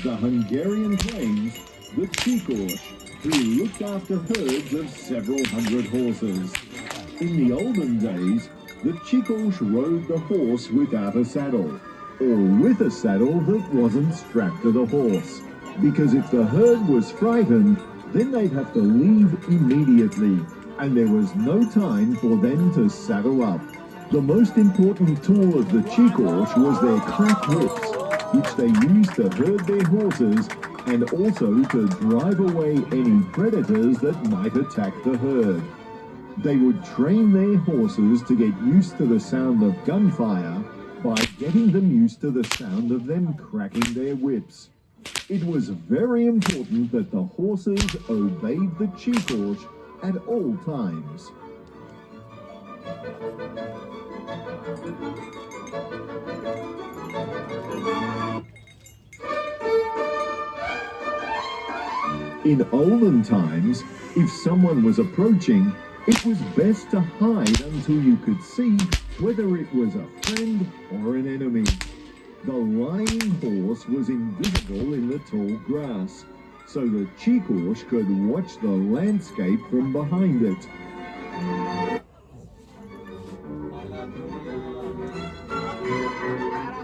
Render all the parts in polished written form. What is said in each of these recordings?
the Hungarian plains, the Chikors, who looked after herds of several hundred horses. In the olden days, the Chikors rode the horse without a saddle, or with a saddle that wasn't strapped to the horse, because if the herd was frightened, then they'd have to leave immediately, and there was no time for them to saddle up. The most important tool of the Chikors was their crack whips, which they used to herd their horses and also to drive away any predators that might attack the herd. They would train their horses to get used to the sound of gunfire by getting them used to the sound of them cracking their whips. It was very important that the horses obeyed the Chikors at all times. In olden times, if someone was approaching, it was best to hide until you could see whether it was a friend or an enemy. The lying horse was invisible in the tall grass, so the Chikors could watch the landscape from behind it.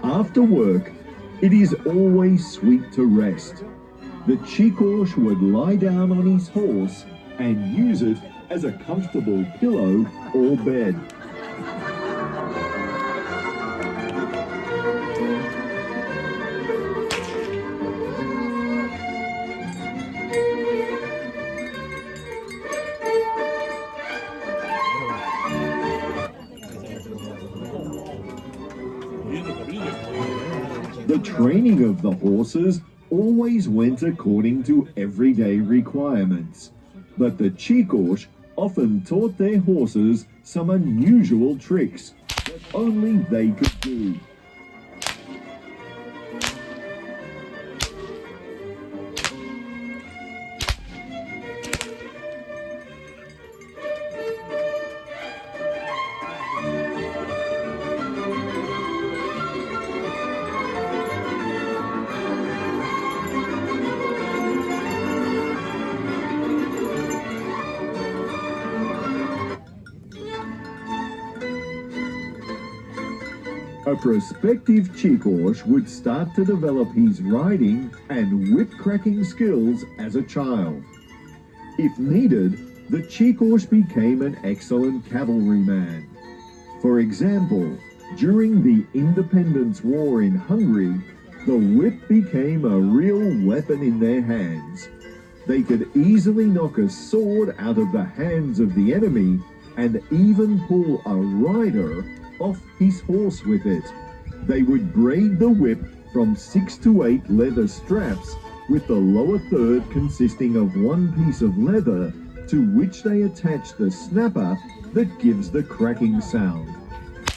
After work, it is always sweet to rest. The Chikors would lie down on his horse and use it as a comfortable pillow or bed. The training of the horses always went according to everyday requirements, but the Chikors often taught their horses some unusual tricks that only they could do. A prospective Chikors would start to develop his riding and whip-cracking skills as a child. If needed, the Chikors became an excellent cavalryman. For example, during the Independence War in Hungary, the whip became a real weapon in their hands. They could easily knock a sword out of the hands of the enemy and even pull a rider off his horse with it. They would braid the whip from 6 to 8 leather straps, with the lower third consisting of one piece of leather to which they attach the snapper that gives the cracking sound.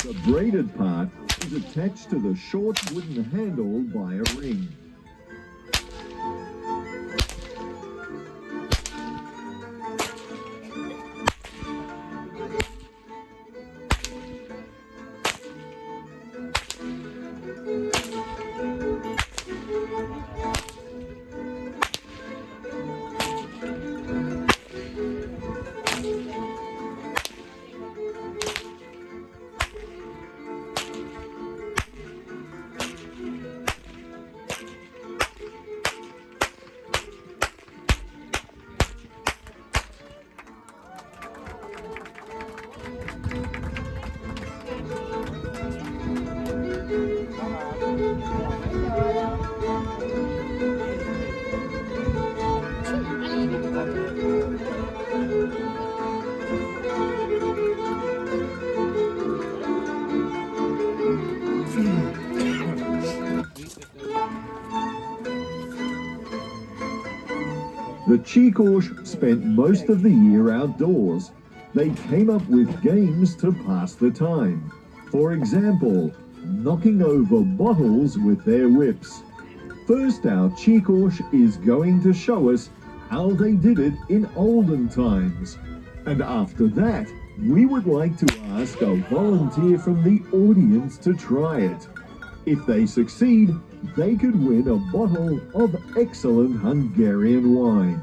The braided part is attached to the short wooden handle by a ring. The Chikors spent most of the year outdoors. They came up with games to pass the time. For example, knocking over bottles with their whips. First, our Chikors is going to show us how they did it in olden times. And after that, we would like to ask a volunteer from the audience to try it. If they succeed, they could win a bottle of excellent Hungarian wine.